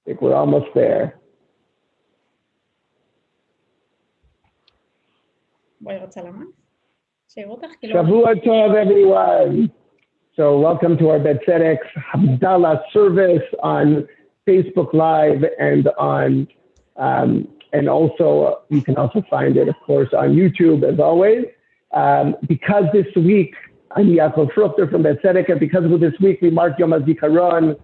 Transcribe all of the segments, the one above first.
think we're almost there. Shavua Tov, everyone. So welcome to our Betzedek's Havdalah service on Facebook Live and on and also you can also find it, of course, on YouTube as always. Because this week I'm Yaakov Fruchter from Betzedek, and because of this week we mark Yom HaZikaron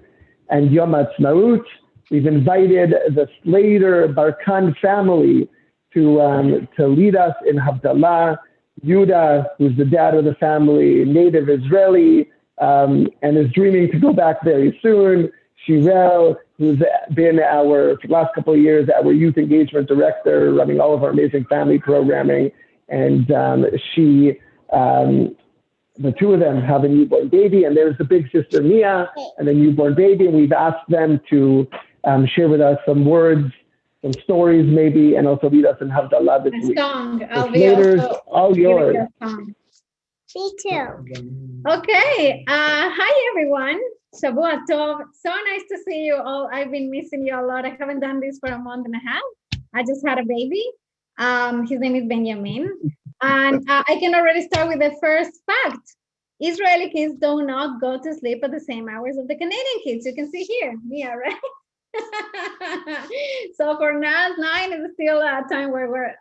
and Yom HaTzmaut, we've invited the Slater Barkan family to lead us in Havdalah. Yuda, who's the dad of the family, native Israeli, and is dreaming to go back very soon. Shirel, who's been for the last couple of years, our youth engagement director, running all of our amazing family programming. And the two of them have a newborn baby, and there's the big sister Mia and the newborn baby. And we've asked them to share with us some words, some stories maybe, and also lead us in Havdalah this week. I'll be also all yours. Me too. Okay. Hi, everyone. Shabbat Tov. So nice to see you all. I've been missing you a lot. I haven't done this for a month and a half. I just had a baby. His name is Benjamin. And I can already start with the first fact. Israeli kids do not go to sleep at the same hours of the Canadian kids. You can see here, Mia, right? So for now, 9 is still a time where we're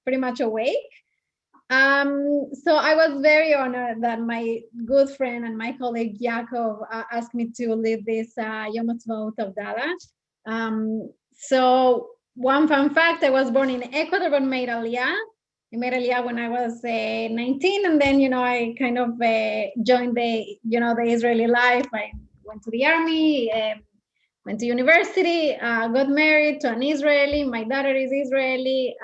pretty much awake. So I was very honored that my good friend and my colleague Yaakov asked me to lead this Yom HaTzmaut Havdalah. So one fun fact, I was born in Ecuador but made Aliyah. I made Aliyah when I was 19, and then I kind of joined the Israeli life. I went to the army, went to university, got married to an Israeli. My daughter is Israeli.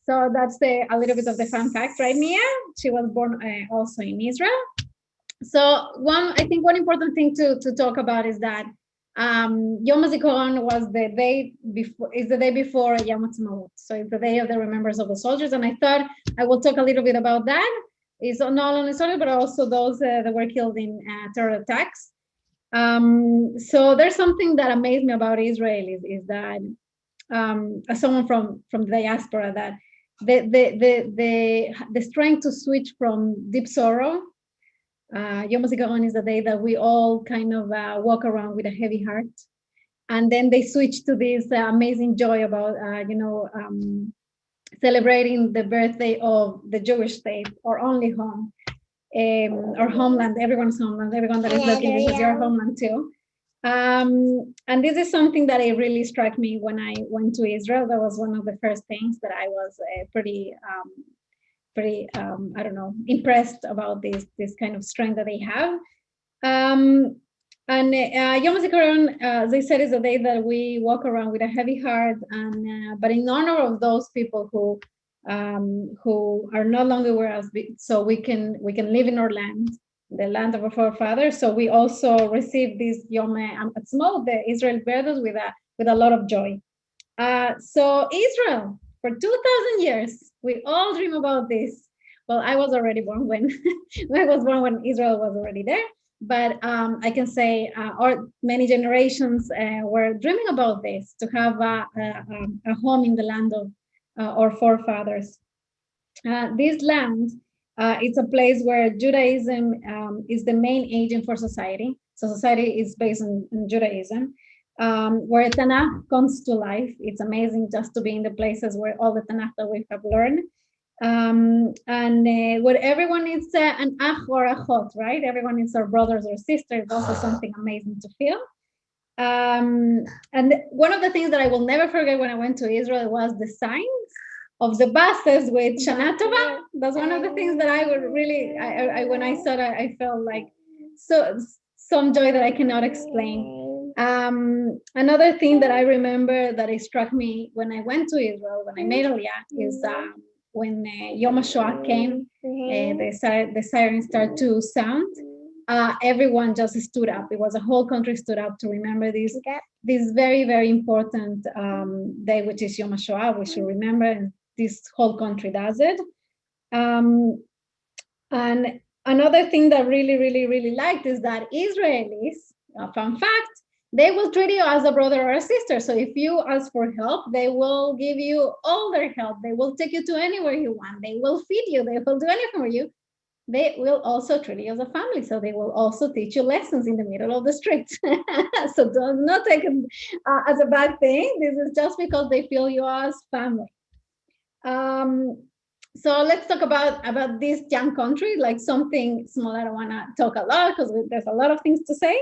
So that's a little bit of the fun fact, right, Mia? She was born also in Israel. So I think one important thing to talk about is that Yom HaZikaron was the day before Yom HaTzmaut. So it's the day of the remembrance of the soldiers. And I thought I will talk a little bit about that. It's not only soldiers, but also those that were killed in terror attacks. So there's something that amazed me about Israelis is that as someone from the diaspora, that the strength to switch from deep sorrow. Yom HaZikaron is the day that we all kind of walk around with a heavy heart, and then they switch to this amazing joy about celebrating the birthday of the Jewish state, or only home, or homeland, everyone's homeland, everyone that is looking, this is your homeland too. And this is something that it really struck me when I went to Israel. That was one of the first things that I was pretty I don't know, impressed about this kind of strength that they have. And Yom HaZikaron, as I said, is a day that we walk around with a heavy heart, and but in honor of those people who are no longer with us, so we can live in our land, the land of our forefathers. So we also receive this Yom HaTzmaut, the Israel birthdays, with a lot of joy. So Israel, for 2,000 years, we all dream about this. Well, I was already born when when Israel was already there. But I can say many generations were dreaming about this, to have a home in the land of our forefathers. This land, it's a place where Judaism is the main agent for society. So society is based on Judaism. Where Tanakh comes to life. It's amazing just to be in the places where all the Tanakh that we have learned. And where everyone is an ach or achot, right? Everyone is our brothers or sisters. Also something amazing to feel. And one of the things that I will never forget when I went to Israel was the signs of the buses with Shana Tova. That's one of the things that I would really, when I saw that, I felt like some joy that I cannot explain. Another thing that I remember that it struck me when I went to Israel, when I made Aliyah, is when Yom HaShoah came, the sirens started to sound. Everyone just stood up. It was a whole country stood up to remember this very, very important day, which is Yom HaShoah. We should remember, and this whole country does it. And another thing that really, really, really liked is that Israelis, fun fact, they will treat you as a brother or a sister. So if you ask for help, they will give you all their help. They will take you to anywhere you want. They will feed you. They will do anything for you. They will also treat you as a family. So they will also teach you lessons in the middle of the street. So do not take it as a bad thing. This is just because they feel you as family. So let's talk about this young country, like something small. I don't want to talk a lot because there's a lot of things to say.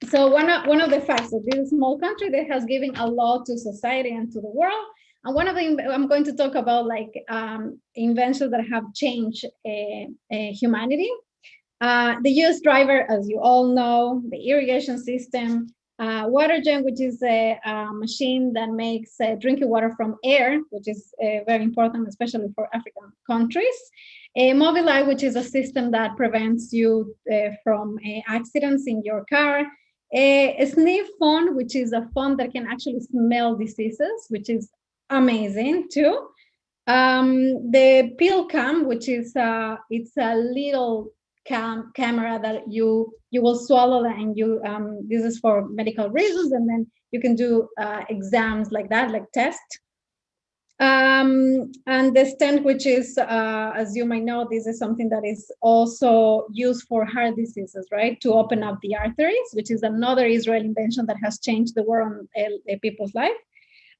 So one of the facts that this small country that has given a lot to society and to the world. And one of them, I'm going to talk about like inventions that have changed humanity. The US driver, as you all know, the irrigation system, water gen, which is a machine that makes drinking water from air, which is very important, especially for African countries. Mobileye, which is a system that prevents you from accidents in your car. A sniff phone, which is a phone that can actually smell diseases, which is amazing too. The pill cam, which is it's a little camera that you will swallow, and you this is for medical reasons, and then you can do exams like that, like tests. And the stent, which is, as you might know, this is something that is also used for heart diseases, right? To open up the arteries, which is another Israeli invention that has changed the world and people's life.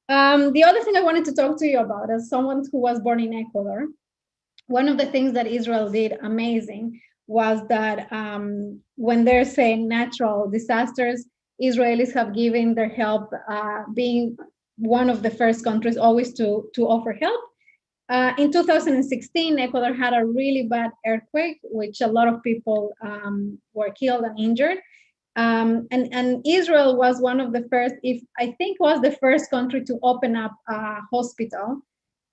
The other thing I wanted to talk to you about, as someone who was born in Ecuador, one of the things that Israel did amazing was that when there's a natural disasters, Israelis have given their help, being one of the first countries always to offer help. In 2016, Ecuador had a really bad earthquake, which a lot of people were killed and injured. And Israel was one of the first, I think was the first country to open up a hospital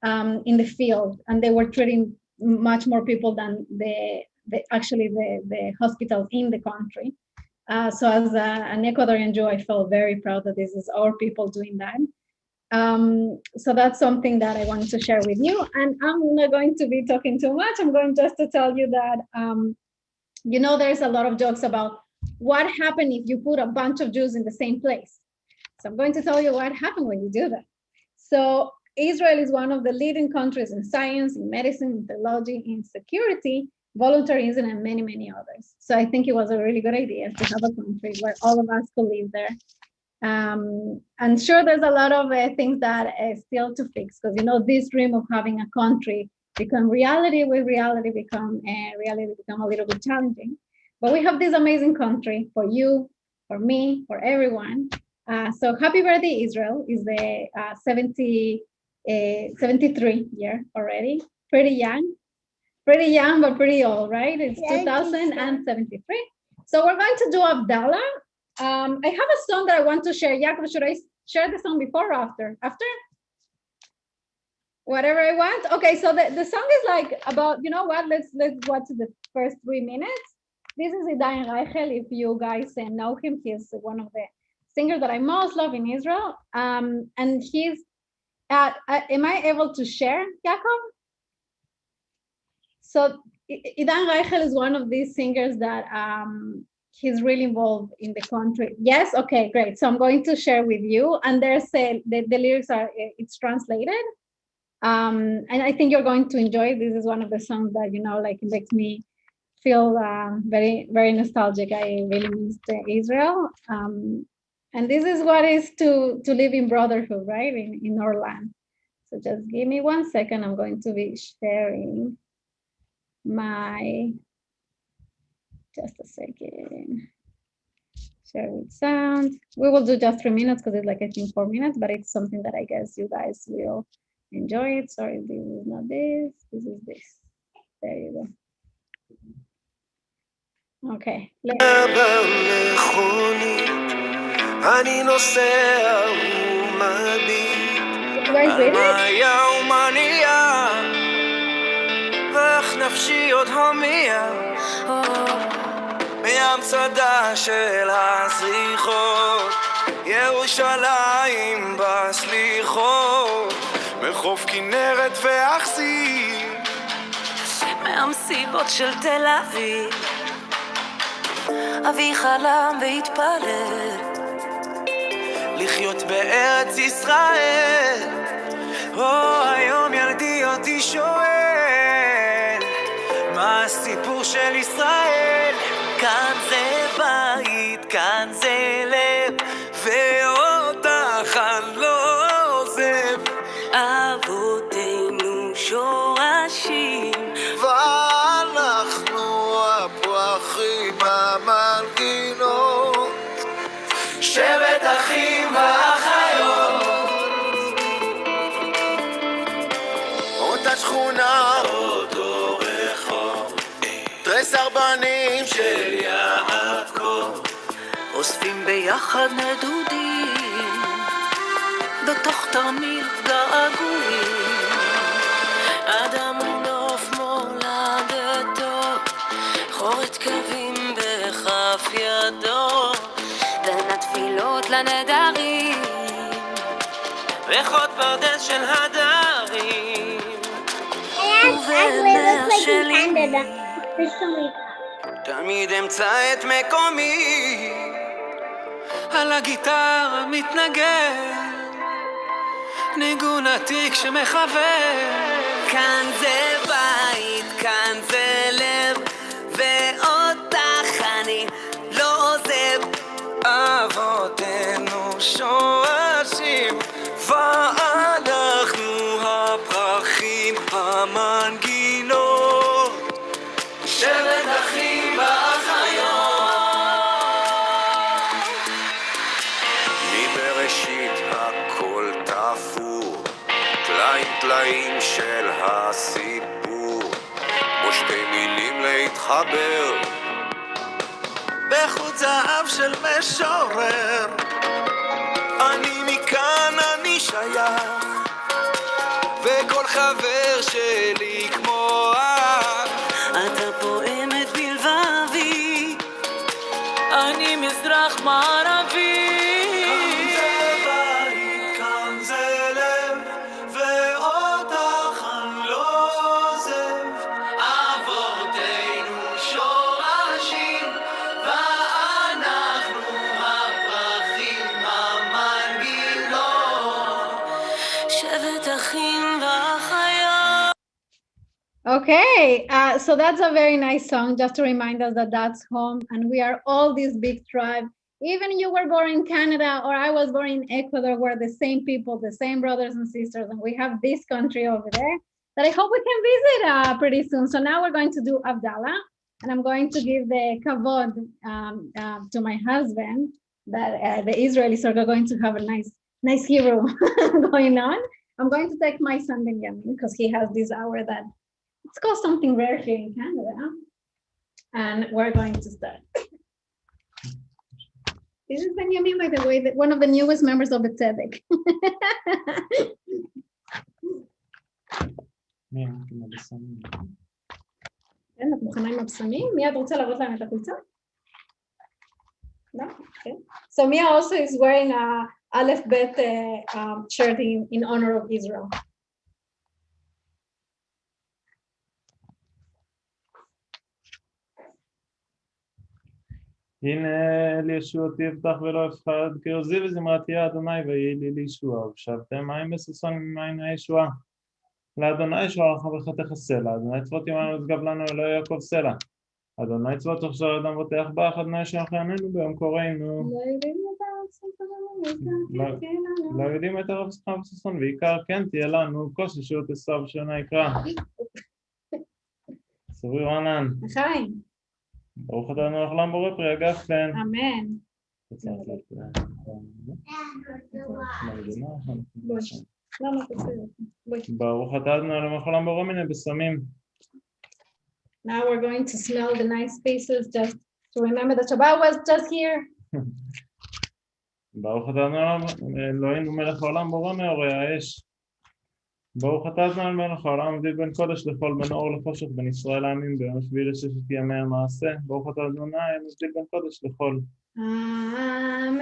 in the field, and they were treating much more people than the hospitals in the country. So as an Ecuadorian Jew, I felt very proud that this is our people doing that. So that's something that I wanted to share with you. And I'm not going to be talking too much. I'm going just to tell you that, there's a lot of jokes about what happened if you put a bunch of Jews in the same place. So I'm going to tell you what happened when you do that. So Israel is one of the leading countries in science, in medicine, in theology, in security, voluntarism, and many, many others. So I think it was a really good idea to have a country where all of us could live there. And sure, there's a lot of things that are still to fix, because this dream of having a country become reality, with reality become a little bit challenging. But we have this amazing country for you, for me, for everyone. So happy birthday, Israel! Is the 73 year already. Pretty young, but pretty old, right? It's 2073. So we're going to do Havdalah. I have a song that I want to share. Yaakov, should I share the song before or after? After? Whatever I want. Okay, so the song is like about, let's watch the first 3 minutes. This is Idan Reichel. If you guys know him, he's one of the singers that I most love in Israel. And he's, am I able to share, Yaakov? So Idan Reichel is one of these singers that he's really involved in the country. Yes, okay, great. So I'm going to share with you, and there's the lyrics are, it's translated. And I think you're going to enjoy it. This is one of the songs that, like it makes me feel very, very nostalgic. I really missed Israel. And this is what is to live in brotherhood, right? In our land. So just give me 1 second. I'm going to be sharing just a second. Share with sound. We will do just 3 minutes because it's like, I think 4 minutes, but it's something that I guess you guys will enjoy it. Sorry, this is not this. This is this. There you go. Okay. You guys read it? נפשי עוד הומייה מהמצדה של הסליחות ירושלים בסליחות מחוף כנרת ואכסיר מהמסיבות של תל אביב אבי חלם והתפלל לחיות בארץ ישראל. היום ילדי אותי שואל מה הסיפור של ישראל. כאן זה בית, כאן זה לב, ואותך אני לא עוזב. אבותינו שורשים, ואנחנו הפרחים המנגינות, שבט אחים ואחיות. אותה שכונה, אותו רחוב, תרי סרבנים של יעקב, אוספים ביחד נדודים בתוך תרמיל געגועים. אדם נוף מולדתו, חורת קווים בכף ידו, בין התפילות לנדרים ריחות פרדס של הדרים. ובעיניה שלי תמיד אמצא את מקומי, על הגיטרה מתנגן ניגון עתיק שמחבר. כאן זה בית, כאן זה לב, ואותך אני לא עוזב. אבותינו שורשים, ואנחנו הפרחים המנגינות, שבט אחים ואחיות. מבראשית הכל תפור, טלאים טלאים של הסיפור, בו שתי מילים להתחבר בחוט זהב של משורר. אני מכאן, אני שייך, וכל חבר שלי כמו אח. אתה פועמת בלבבי, אני מזרח מערבי. כאן זה לב, ואותך אני לא עוזב. אבותינו שורשים, ואנחנו הפרחים המנגינות, שבט אחים ואחיות. Okay, so that's a very nice song, just to remind us that that's home and we are all this big tribe. Even you were born in Canada or I was born in Ecuador, we're the same people, the same brothers and sisters, and we have this country over there that I hope we can visit pretty soon. So now we're going to do Havdalah, and I'm going to give the kavod to my husband, that the Israelis are going to have a nice hero going on. I'm going to take my son Benjamin because he has this hour that it's called something rare here in Canada, and we're going to start. This is Benjamin, by the way, one of the newest members of the Tzedek. את מוכנה עם הבשמים? מיד רוצה להראות להם את החולצה? No? Okay. So Mia also is wearing a Aleph Bet shirt in honor of Israel. הנה לישוע תפתח ולא אפחד, כי עוזי וזמרתי אדוני ויהי לי לישוע, ושבתם מים בששון ממים הישועה. לאדוני שוערך וחתך הסלע, אדוני צבאות עמנו ותגב לנו אלוהי יעקב סלע. אדוני צבאות תחזור אדם בוטח בך, אדוני שיחננו ביום קוראנו. לא יודעים את הרב שכם וששון, ועיקר כן תהיה לנו כוס ישועות עשיו שונה יקרא. סורי רענן. חיים. ברוך אתה אדוני לעולם בורא פרי הגפן. אמן. ברוך אתה אדוני לעולם בורא מיני בשמים. Now we're going to smell the nice spaces just to remember that Shabbat was just here. ברוך אתה אדוני אלוהינו מלך העולם בורא מאורי האש. ברוך אתה אדוני מלך העולם מבדיל בין קודש לחול, בין אור לחושך, בין ישראל לעמים, ביום השביעי לששת ימי המעשה. ברוך אתה אדוני מבדיל בין קודש לחול. אמן.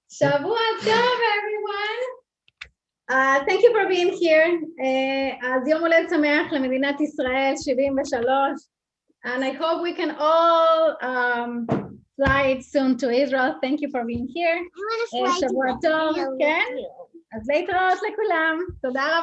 שבוע טוב, everyone. Thank you for being here. אז יום הולדת שמח למדינת ישראל 73. And I hope we can all fly soon to Israel. Thank you for being here. שבוע טוב, כן? אז להתראות לכולם. תודה רבה.